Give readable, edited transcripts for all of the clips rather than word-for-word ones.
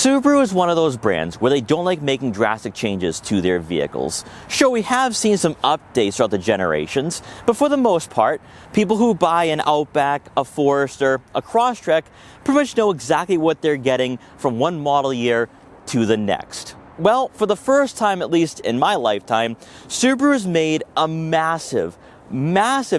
Subaru is one of those brands where they don't like making drastic changes to their vehicles. Sure, we have seen some updates throughout the generations, but for the most part, people who buy an Outback, a Forester, a Crosstrek pretty much know exactly what they're getting from one model year to the next. Well, for the first time, at least in my lifetime, Subaru has made a massive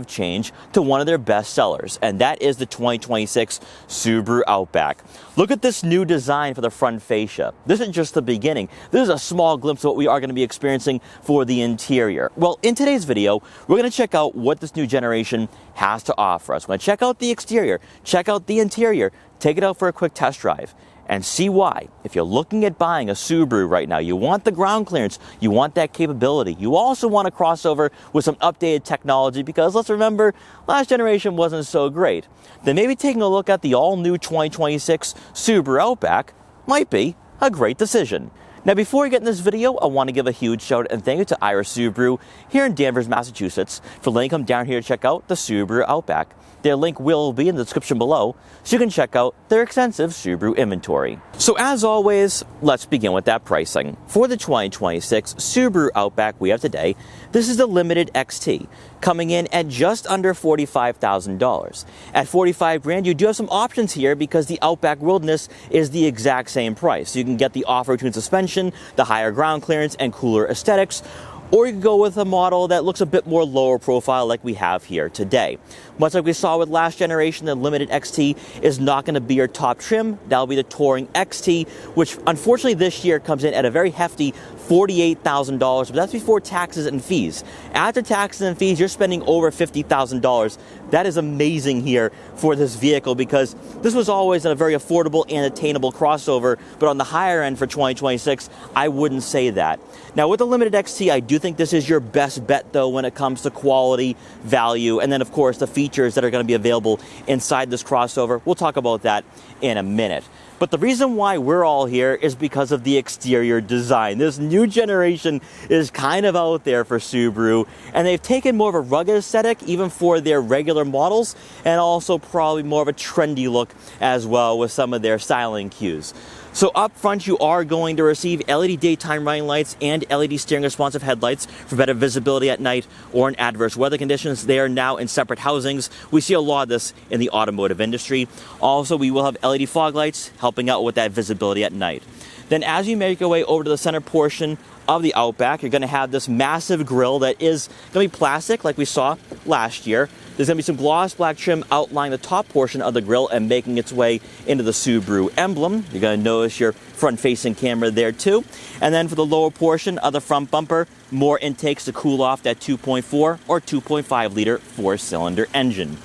change to one of their best sellers, and that is the 2026 Subaru Outback. Look at this new design for the front fascia. This is just the beginning. This is a small glimpse of what we are going to be experiencing for the interior. Well, in today's video, we're going to check out what this new generation has to offer us. We're going to check out the exterior, check out the interior, take it out for a quick test drive, and see why. If you're looking at buying a Subaru right now, you want the ground clearance, you want that capability, you also want a crossover with some updated technology, because let's remember, last generation wasn't so great. Then maybe taking a look at the all-new 2026 Subaru Outback might be a great decision. Now, before we get in this video, I want to give a huge shout out and thank you to Ira Subaru here in Danvers, Massachusetts, for letting them come down here to check out the Subaru Outback. Their link will be in the description below, so you can check out their extensive Subaru inventory. So as always, let's begin with that pricing. For the 2026 Subaru Outback we have today, this is the Limited XT, coming in at just under $45,000. At $45 grand, you do have some options here because the Outback Wilderness is the exact same price. So you can get the off-road tuned suspension, the higher ground clearance, and cooler aesthetics, or you can go with a model that looks a bit more lower profile like we have here today. Much like we saw with last generation, the Limited XT is not going to be your top trim. That'll be the Touring XT, which unfortunately this year comes in at a very hefty $48,000, but that's before taxes and fees. After taxes and fees, you're spending over $50,000. That is amazing here for this vehicle, because this was always a very affordable and attainable crossover, but on the higher end for 2026, I wouldn't say that. Now, with the Limited XT, I do think this is your best bet, though, when it comes to quality, value, and then, of course, the features that are going to be available inside this crossover. We'll talk about that in a minute. But the reason why we're all here is because of the exterior design. This new generation is kind of out there for Subaru, and they've taken more of a rugged aesthetic even for their regular models, and also probably more of a trendy look as well with some of their styling cues. So up front, you are going to receive LED daytime running lights and LED steering responsive headlights for better visibility at night or in adverse weather conditions. They are now in separate housings. We see a lot of this in the automotive industry. Also, we will have LED fog lights helping out with that visibility at night. Then as you make your way over to the center portion of the Outback, you're going to have this massive grille that is going to be plastic like we saw last year. There's going to be some gloss black trim outlining the top portion of the grille and making its way into the Subaru emblem. You're going to notice your front-facing camera there too. And then for the lower portion of the front bumper, more intakes to cool off that 2.4 or 2.5 liter four-cylinder engine.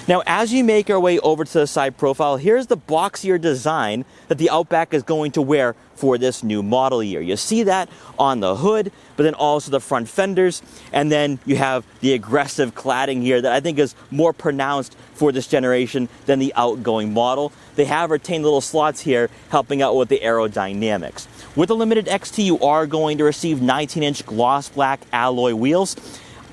Now, as you make your way over to the side profile, here's the boxier design that the Outback is going to wear for this new model year. You see that on the hood, but then also the front fenders, and then you have the aggressive cladding here that I think is more pronounced for this generation than the outgoing model. They have retained little slots here, helping out with the aerodynamics. With the Limited XT, you are going to receive 19-inch gloss black alloy wheels.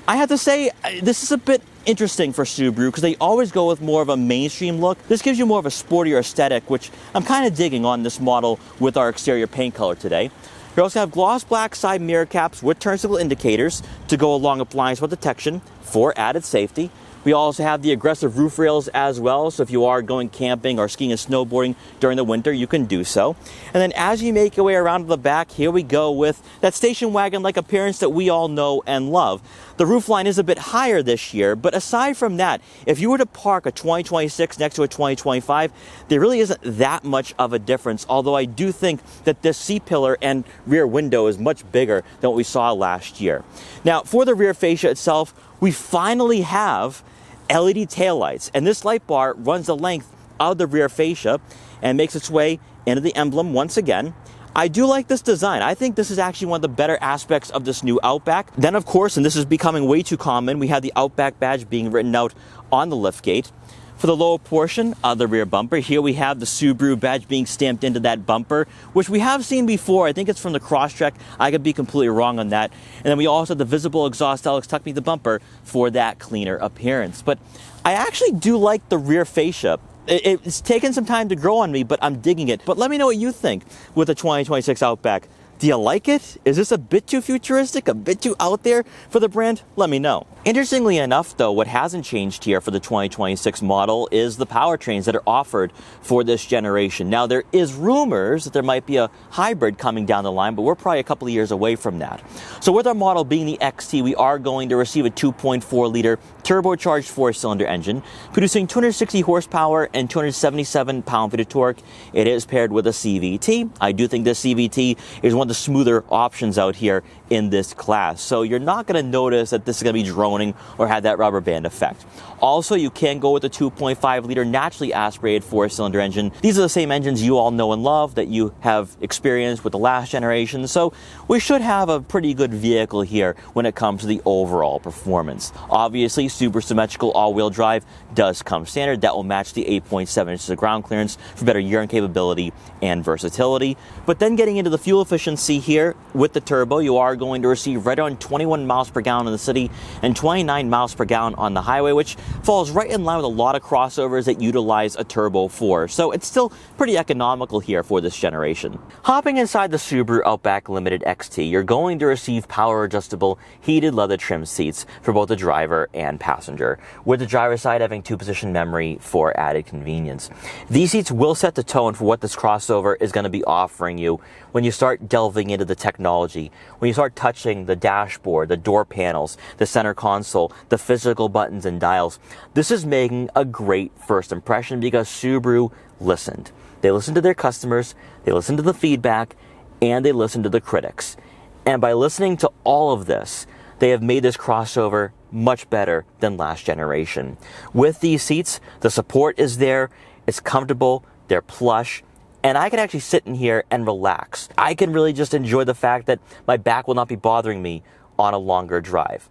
I have to say, this is a bit interesting for Subaru because they always go with more of a mainstream look. This gives you more of a sportier aesthetic, which I'm kind of digging on this model with our exterior paint color today. You also have gloss black side mirror caps with turn signal indicators to go along with blind spot detection for added safety. We also have the aggressive roof rails as well, so if you are going camping or skiing and snowboarding during the winter, you can do so. And then as you make your way around to the back, here we go with that station wagon-like appearance that we all know and love. The roofline is a bit higher this year, but aside from that, if you were to park a 2026 next to a 2025, there really isn't that much of a difference, although I do think that this C-pillar and rear window is much bigger than what we saw last year. Now, for the rear fascia itself, we finally have LED taillights, and this light bar runs the length of the rear fascia and makes its way into the emblem once again. I do like this design. I think this is actually one of the better aspects of this new Outback. Then, of course, and this is becoming way too common, we have the Outback badge being written out on the liftgate. For the lower portion of the rear bumper, here we have the Subaru badge being stamped into that bumper, which we have seen before. I think it's from the Crosstrek. I could be completely wrong on that. And then we also have the visible exhaust alex tucked beneath the bumper for that cleaner appearance. But I actually do like the rear fascia It's taken some time to grow on me, but I'm digging it. But let me know what you think with the 2026 Outback. Do you like it? Is this a bit too futuristic, a bit too out there for the brand? Let me know. Interestingly enough, though, what hasn't changed here for the 2026 model is the powertrains that are offered for this generation. Now, there is rumors that there might be a hybrid coming down the line, but we're probably a couple of years away from that. So with our model being the XT, we are going to receive a 2.4-liter turbocharged 4-cylinder engine, producing 260 horsepower and 277 pound-feet of torque. It is paired with a CVT. I do think this CVT is one of the smoother options out here in this class. So you're not going to notice that this is going to be droning or have that rubber band effect. Also, you can go with a 2.5-liter naturally aspirated 4-cylinder engine. These are the same engines you all know and love that you have experienced with the last generation. So we should have a pretty good vehicle here when it comes to the overall performance. Obviously, super symmetrical all-wheel drive does come standard. That will match the 8.7 inches of ground clearance for better year-end capability and versatility. But then getting into the fuel efficiency here with the turbo, you are going to receive right around 21 miles per gallon in the city and 29 miles per gallon on the highway, which falls right in line with a lot of crossovers that utilize a turbo 4. So it's still pretty economical here for this generation. Hopping inside the Subaru Outback Limited XT, you're going to receive power adjustable heated leather trim seats for both the driver and passenger, with the driver's side having 2-position memory for added convenience. These seats will set the tone for what this crossover is going to be offering you when you start delving into the technology, when you start touching the dashboard, the door panels, the center console, the physical buttons and dials. This is making a great first impression because Subaru listened. They listened to their customers, they listened to the feedback, and they listened to the critics. And by listening to all of this, they have made this crossover much better than last generation. With these seats, the support is there, it's comfortable, they're plush, and I can actually sit in here and relax. I can really just enjoy the fact that my back will not be bothering me on a longer drive.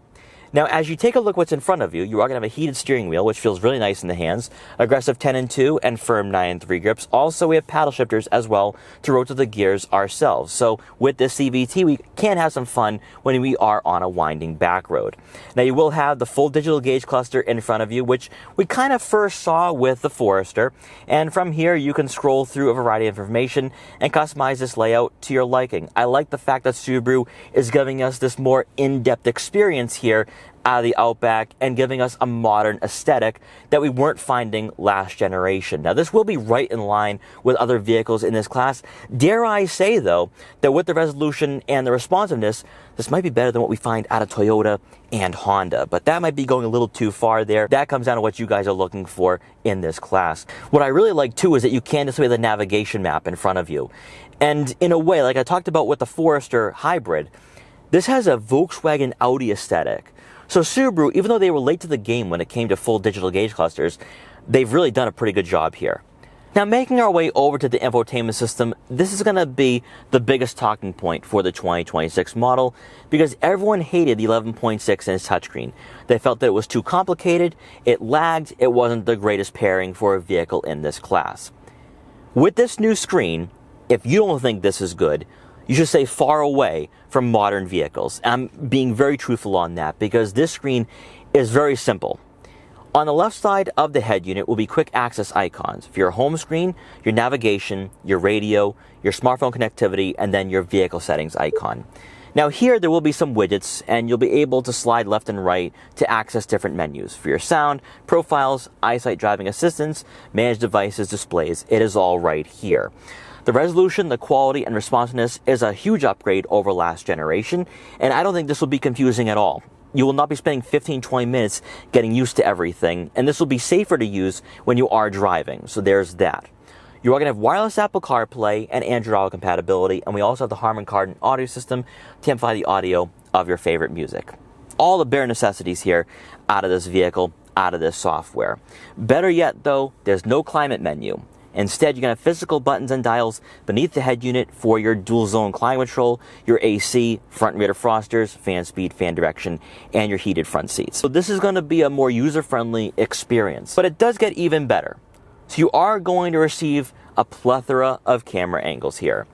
Now, as you take a look what's in front of you, you are going to have a heated steering wheel, which feels really nice in the hands, aggressive 10-2 and firm 9-3 grips. Also, we have paddle shifters as well to rotate the gears ourselves. So with this CVT, we can have some fun when we are on a winding back road. Now, you will have the full digital gauge cluster in front of you, which we kind of first saw with the Forester. And from here, you can scroll through a variety of information and customize this layout to your liking. I like the fact that Subaru is giving us this more in-depth experience here out of the Outback and giving us a modern aesthetic that we weren't finding last generation. Now, this will be right in line with other vehicles in this class. Dare I say, though, that with the resolution and the responsiveness, this might be better than what we find out of Toyota and Honda, but that might be going a little too far there. That comes down to what you guys are looking for in this class. What I really like, too, is that you can display the navigation map in front of you. And in a way, like I talked about with the Forester hybrid, this has a Volkswagen Audi aesthetic. So Subaru, even though they were late to the game when it came to full digital gauge clusters, they've really done a pretty good job here. Now, making our way over to the infotainment system, this is going to be the biggest talking point for the 2026 model because everyone hated the 11.6-inch touchscreen. They felt that it was too complicated, it lagged, it wasn't the greatest pairing for a vehicle in this class. With this new screen, if you don't think this is good, you should stay far away from modern vehicles. I'm being very truthful on that because this screen is very simple. On the left side of the head unit will be quick access icons for your home screen, your navigation, your radio, your smartphone connectivity, and then your vehicle settings icon. Now here there will be some widgets and you'll be able to slide left and right to access different menus for your sound, profiles, eyesight driving assistance, manage devices, displays. It is all right here. The resolution, the quality, and responsiveness is a huge upgrade over last generation, and I don't think this will be confusing at all. You will not be spending 15-20 minutes getting used to everything, and this will be safer to use when you are driving, so there's that. You are going to have wireless Apple CarPlay and Android Auto compatibility, and we also have the Harman Kardon audio system to amplify the audio of your favorite music. All the bare necessities here out of this vehicle, out of this software. Better yet, though, there's no climate menu. Instead, you're going to have physical buttons and dials beneath the head unit for your dual zone climate control, your AC, front and rear defrosters, fan speed, fan direction, and your heated front seats. So this is going to be a more user-friendly experience, but it does get even better. So you are going to receive a plethora of camera angles here.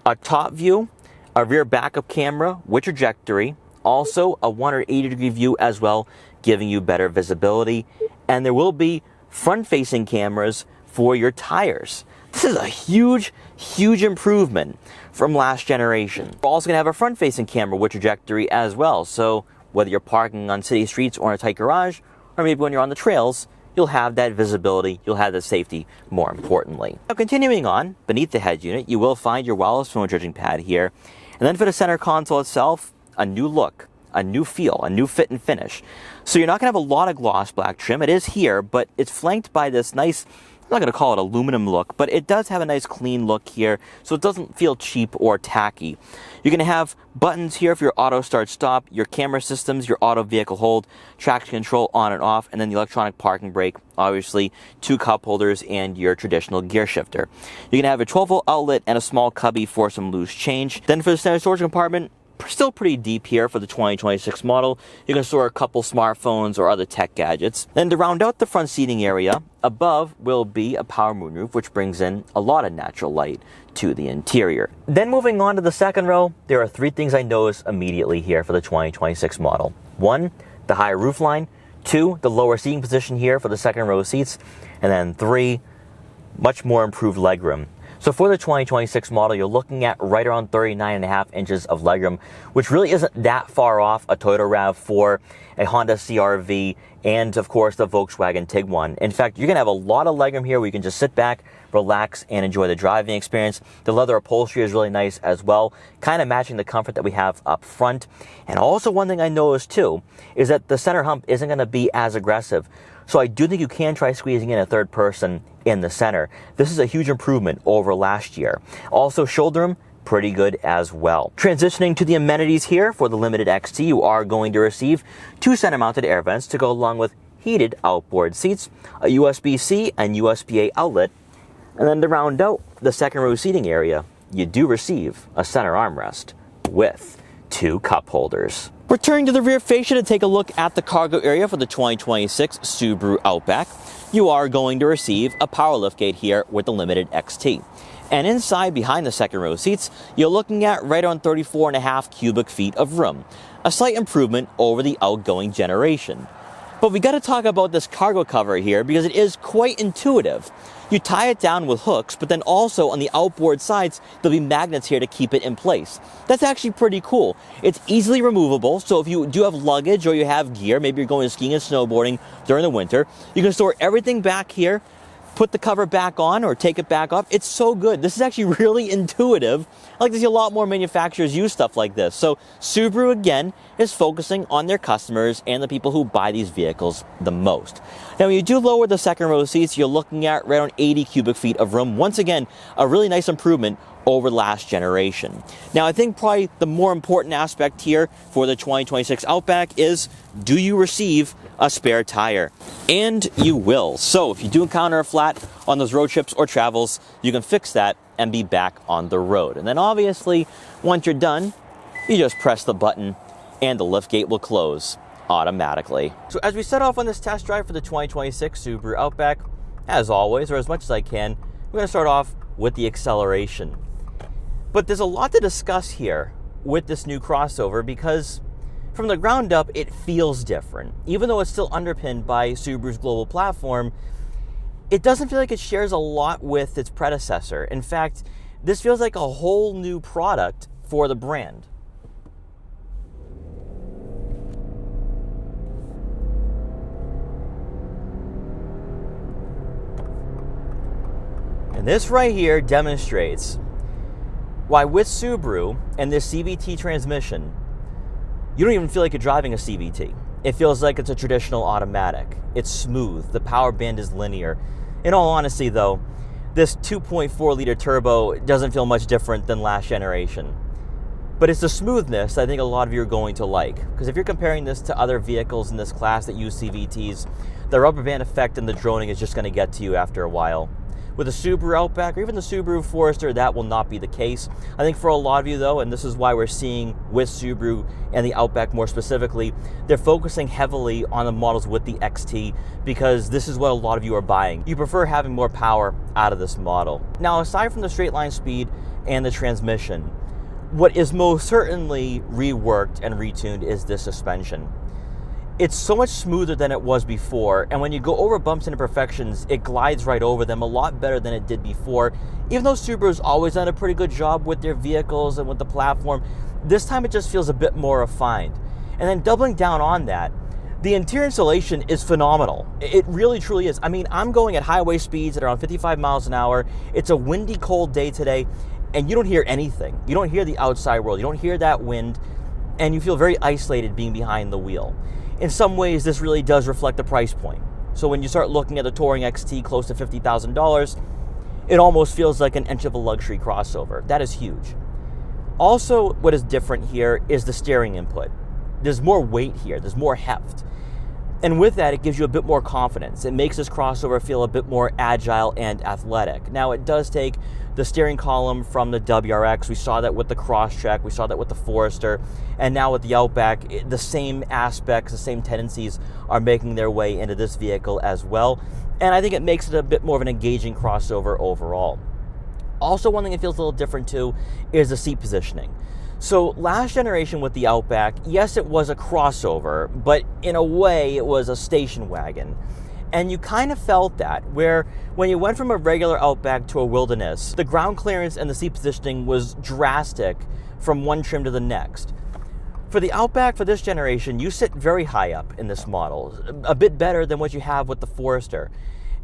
A top view, a rear backup camera with trajectory, also a 180-degree view as well, giving you better visibility, and there will be front-facing cameras for your tires. This is a huge, huge improvement from last generation. We're also going to have a front-facing camera with trajectory as well, so whether you're parking on city streets or in a tight garage, or maybe when you're on the trails, you'll have that visibility, you'll have the safety more importantly. Now continuing on, beneath the head unit, you will find your wireless phone charging pad here, and then for the center console itself, a new look, a new feel, a new fit and finish. So you're not going to have a lot of gloss black trim. It is here, but it's flanked by this nice, I'm not going to call it aluminum look, but it does have a nice clean look here, so it doesn't feel cheap or tacky. You're going to have buttons here for your auto start stop, your camera systems, your auto vehicle hold, traction control on and off, and then the electronic parking brake, obviously 2 cup holders and your traditional gear shifter. You're going to have a 12-volt outlet and a small cubby for some loose change. Then for the center storage compartment, still pretty deep here for the 2026 model. You can store a couple smartphones or other tech gadgets. Then to round out the front seating area, above will be a power moonroof, which brings in a lot of natural light to the interior. Then moving on to the second row, there are 3 things I noticed immediately here for the 2026 model. 1, the higher roofline. 2, the lower seating position here for the second row seats. And then 3, much more improved legroom. So for the 2026 model, you're looking at right around 39.5 inches of legroom, which really isn't that far off a Toyota RAV4, a Honda CR-V, and of course the Volkswagen Tiguan. In fact, you're going to have a lot of legroom here where you can just sit back, relax, and enjoy the driving experience. The leather upholstery is really nice as well, kind of matching the comfort that we have up front. And also one thing I noticed too is that the center hump isn't going to be as aggressive. So I do think you can try squeezing in a third person in the center. This is a huge improvement over last year. Also, shoulder room, pretty good as well. Transitioning to the amenities here for the Limited XT, you are going to receive 2 center-mounted air vents to go along with heated outboard seats, a USB-C and USB-A outlet, and then to round out the second row seating area, you do receive a center armrest with 2 cup holders. Returning to the rear fascia to take a look at the cargo area for the 2026 Subaru Outback, you are going to receive a power liftgate here with the Limited XT. And inside, behind the second row seats, you're looking at right on 34.5 cubic feet of room, a slight improvement over the outgoing generation. But we got to talk about this cargo cover here because it is quite intuitive. You tie it down with hooks, but then also on the outboard sides, there'll be magnets here to keep it in place. That's actually pretty cool. It's easily removable, so if you do have luggage or you have gear, maybe you're going skiing and snowboarding during the winter, you can store everything back here, put the cover back on or take it back off. It's so good. This is actually really intuitive. I like to see a lot more manufacturers use stuff like this. So Subaru, again, is focusing on their customers and the people who buy these vehicles the most. Now, when you do lower the second row seats, you're looking at right around 80 cubic feet of room. Once again, a really nice improvement over last generation. Now, I think probably the more important aspect here for the 2026 Outback is, do you receive a spare tire? And you will. So if you do encounter a flat on those road trips or travels, you can fix that and be back on the road. And then obviously, once you're done, you just press the button and the liftgate will close automatically. So as we set off on this test drive for the 2026 Subaru Outback, as always, or as much as I can, we're going to start off with the acceleration. But there's a lot to discuss here with this new crossover because from the ground up, it feels different. Even though it's still underpinned by Subaru's global platform, it doesn't feel like it shares a lot with its predecessor. In fact, this feels like a whole new product for the brand. And this right here demonstrates why with Subaru and this CVT transmission, you don't even feel like you're driving a CVT. It feels like it's a traditional automatic. It's smooth. The power band is linear. In all honesty, though, this 2.4 liter turbo doesn't feel much different than last generation. But it's the smoothness I think a lot of you are going to like. Because if you're comparing this to other vehicles in this class that use CVTs, the rubber band effect and the droning is just going to get to you after a while. With the Subaru Outback or even the Subaru Forester, that will not be the case. I think for a lot of you though, and this is why we're seeing with Subaru and the Outback more specifically, they're focusing heavily on the models with the XT because this is what a lot of you are buying. You prefer having more power out of this model. Now, aside from the straight line speed and the transmission, what is most certainly reworked and retuned is this suspension. It's so much smoother than it was before, and when you go over bumps and imperfections, it glides right over them a lot better than it did before. Even though Subaru's always done a pretty good job with their vehicles and with the platform, this time it just feels a bit more refined. And then doubling down on that, the interior insulation is phenomenal. It really truly is. I mean, I'm going at highway speeds at around 55 miles an hour. It's a windy, cold day today, and you don't hear anything. You don't hear the outside world. You don't hear that wind, and you feel very isolated being behind the wheel. In some ways, this really does reflect the price point. So when you start looking at the Touring XT close to $50,000, it almost feels like an inch of a luxury crossover. That is huge. Also, what is different here is the steering input. There's more weight here. There's more heft. And with that, it gives you a bit more confidence. It makes this crossover feel a bit more agile and athletic. Now, it does take the steering column from the WRX. We saw that with the Crosstrek. We saw that with the Forester. And now with the Outback, the same aspects, the same tendencies are making their way into this vehicle as well. And I think it makes it a bit more of an engaging crossover overall. Also, one thing that feels a little different too is the seat positioning. So last generation with the Outback, yes, it was a crossover, but in a way it was a station wagon. And you kind of felt that, where when you went from a regular Outback to a Wilderness, the ground clearance and the seat positioning was drastic from one trim to the next. For the Outback for this generation, you sit very high up in this model, a bit better than what you have with the Forester.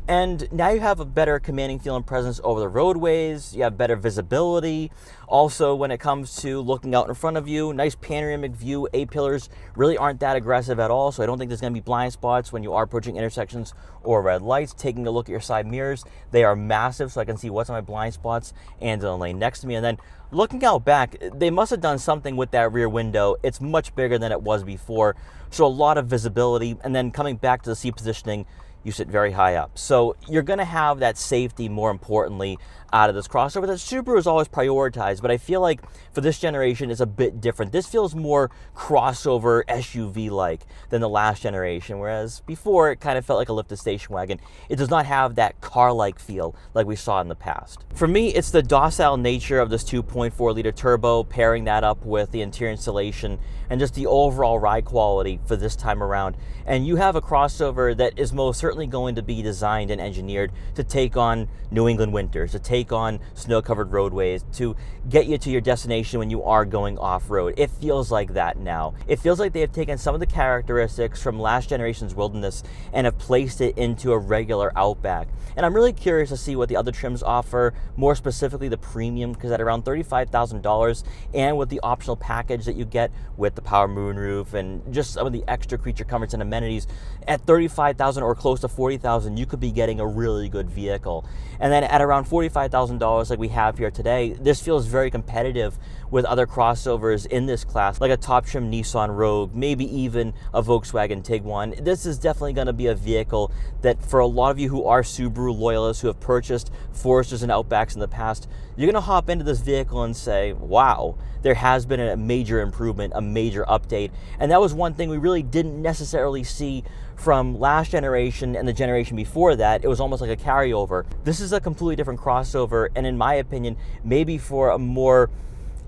And now you have a better commanding feel and presence over the roadways. You have better visibility. Also, when it comes to looking out in front of you, nice panoramic view. A-pillars really aren't that aggressive at all, so I don't think there's going to be blind spots when you are approaching intersections or red lights. Taking a look at your side mirrors, they are massive, so I can see what's on my blind spots and in the lane next to me. And then looking out back, they must have done something with that rear window. It's much bigger than it was before, so a lot of visibility. And then coming back to the seat positioning, you sit very high up. So you're going to have that safety, more importantly, out of this crossover that Subaru has always prioritized, but I feel like for this generation it's a bit different. This feels more crossover SUV-like than the last generation, whereas before it kind of felt like a lifted station wagon. It does not have that car-like feel like we saw in the past. For me, it's the docile nature of this 2.4-liter turbo, pairing that up with the interior insulation and just the overall ride quality for this time around. And you have a crossover that is most certainly going to be designed and engineered to take on New England winters, to take on snow-covered roadways, to get you to your destination when you are going off-road. It feels like that now. It feels like they have taken some of the characteristics from last generation's Wilderness and have placed it into a regular Outback. And I'm really curious to see what the other trims offer, more specifically the premium, because at around $35,000 and with the optional package that you get with the power moonroof and just some of the extra creature comforts and amenities, at $35,000 or close to $40,000, you could be getting a really good vehicle. And then at around $45,000 like we have here today, this feels very competitive with other crossovers in this class, like a top trim Nissan Rogue, maybe even a Volkswagen Tiguan. This is definitely going to be a vehicle that for a lot of you who are Subaru loyalists who have purchased Foresters and Outbacks in the past, you're going to hop into this vehicle and say, wow, there has been a major improvement, a major update. And that was one thing we really didn't necessarily see from last generation and the generation before that. It was almost like a carryover. This is a completely different crossover, and in my opinion, maybe for a more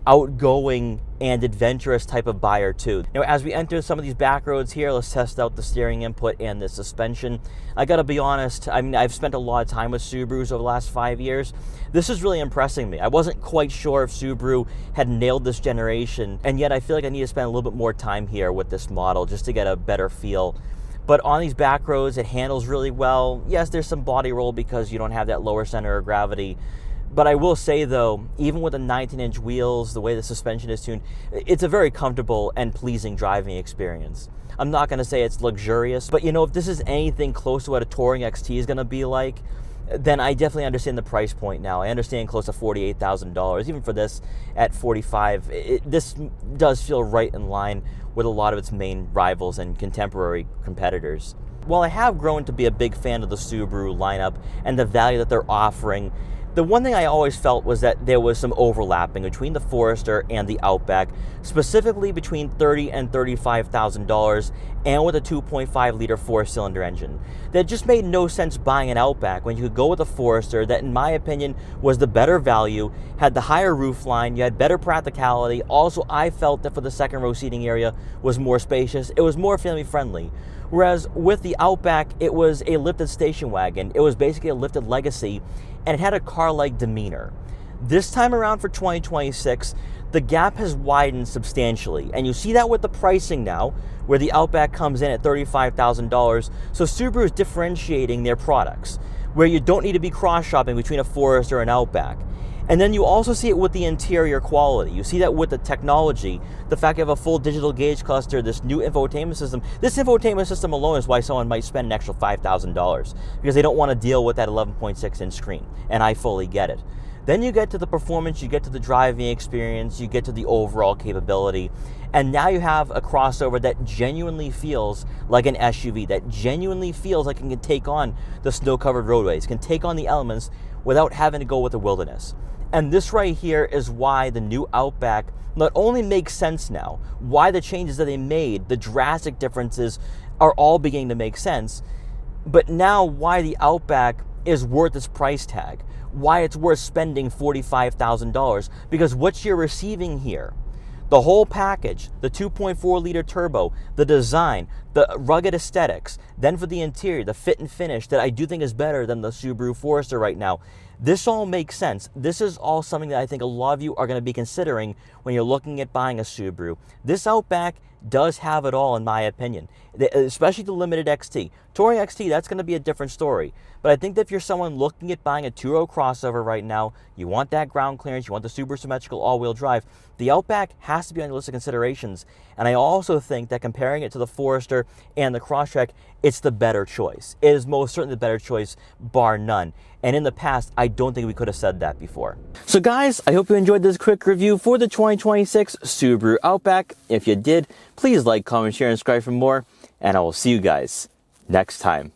outgoing and adventurous type of buyer too. Now, as we enter some of these back roads here, let's test out the steering input and the suspension. I gotta be honest, I mean, I've spent a lot of time with Subarus over the last 5 years. This is really impressing me. I wasn't quite sure if Subaru had nailed this generation, and yet I feel like I need to spend a little bit more time here with this model just to get a better feel. But on these back roads, it handles really well. Yes, there's some body roll because you don't have that lower center of gravity. But I will say though, even with the 19-inch wheels, the way the suspension is tuned, it's a very comfortable and pleasing driving experience. I'm not gonna say it's luxurious, but you know, if this is anything close to what a Touring XT is gonna be like, then I definitely understand the price point now. I understand close to $48,000. Even for this at $45,000, this does feel right in line with a lot of its main rivals and contemporary competitors. While I have grown to be a big fan of the Subaru lineup and the value that they're offering, The one thing I always felt was that there was some overlapping between the Forester and the Outback, specifically between $30,000 and $35,000, and with a 2.5 liter 4-cylinder engine. That just made no sense buying an Outback when you could go with a Forester that, in my opinion, was the better value, had the higher roofline, you had better practicality. Also, I felt that for the second row seating area was more spacious, it was more family friendly. Whereas with the Outback, it was a lifted station wagon. It was basically a lifted legacy, and it had a car-like demeanor. This time around for 2026, the gap has widened substantially, and you see that with the pricing now, where the Outback comes in at $35,000. So Subaru is differentiating their products, where you don't need to be cross-shopping between a Forester and an Outback. And then you also see it with the interior quality. You see that with the technology, the fact you have a full digital gauge cluster, this new infotainment system. This infotainment system alone is why someone might spend an extra $5,000, because they don't want to deal with that 11.6-inch screen, and I fully get it. Then you get to the performance, you get to the driving experience, you get to the overall capability, and now you have a crossover that genuinely feels like an SUV, that genuinely feels like it can take on the snow-covered roadways, can take on the elements without having to go with the wilderness. And this right here is why the new Outback not only makes sense now, why the changes that they made, the drastic differences are all beginning to make sense, but now why the Outback is worth its price tag, why it's worth spending $45,000, because what you're receiving here, the whole package, the 2.4 liter turbo, the design, the rugged aesthetics, then for the interior, the fit and finish that I do think is better than the Subaru Forester right now. This all makes sense. This is all something that I think a lot of you are going to be considering when you're looking at buying a Subaru. This Outback does have it all, in my opinion, especially the Limited XT. Touring XT, that's going to be a different story. But I think that if you're someone looking at buying a two-row crossover right now, you want that ground clearance, you want the super symmetrical all-wheel drive, the Outback has to be on your list of considerations. And I also think that comparing it to the Forester and the Crosstrek, it's the better choice. It is most certainly the better choice, bar none. And in the past, I don't think we could have said that before. So guys, I hope you enjoyed this quick review for the 2026 Subaru Outback. If you did, please like, comment, share, and subscribe for more. And I will see you guys next time.